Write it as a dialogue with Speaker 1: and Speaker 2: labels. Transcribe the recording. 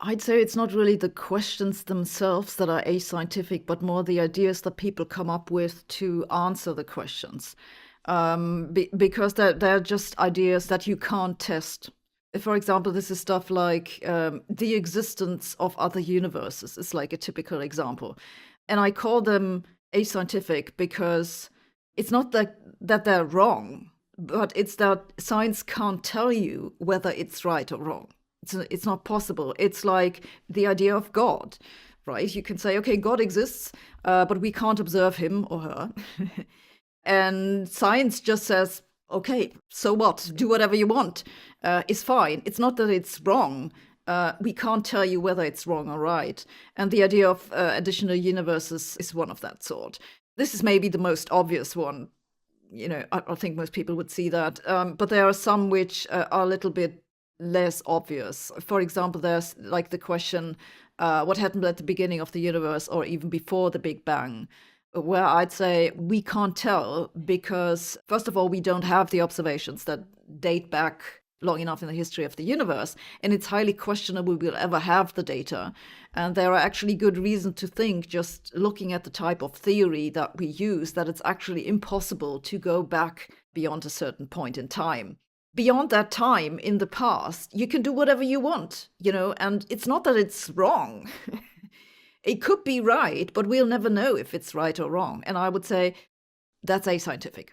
Speaker 1: I'd say it's not really the questions themselves that are ascientific, but more the ideas that people come up with to answer the questions. Because they're just ideas that you can't test. For example, this is stuff like the existence of other universes is like a typical example. And I call them ascientific because it's not that they're wrong, but it's that science can't tell you whether it's right or wrong. It's not possible. It's like the idea of God, right? You can say, okay, God exists, but we can't observe him or her. And science just says, okay, so what? Do whatever you want. It's fine. It's not that it's wrong. We can't tell you whether it's wrong or right. And the idea of additional universes is one of that sort. This is maybe the most obvious one. I think most people would see that. But there are some which are a little bit less obvious. For example, there's like the question, what happened at the beginning of the universe or even before the Big Bang? Where I'd say we can't tell because, first of all, we don't have the observations that date back long enough in the history of the universe, and it's highly questionable we'll ever have the data. And there are actually good reasons to think, just looking at the type of theory that we use, that it's actually impossible to go back beyond a certain point in time. Beyond that time in the past, you can do whatever you want, and it's not that it's wrong. It could be right, but we'll never know if it's right or wrong. And I would say that's ascientific.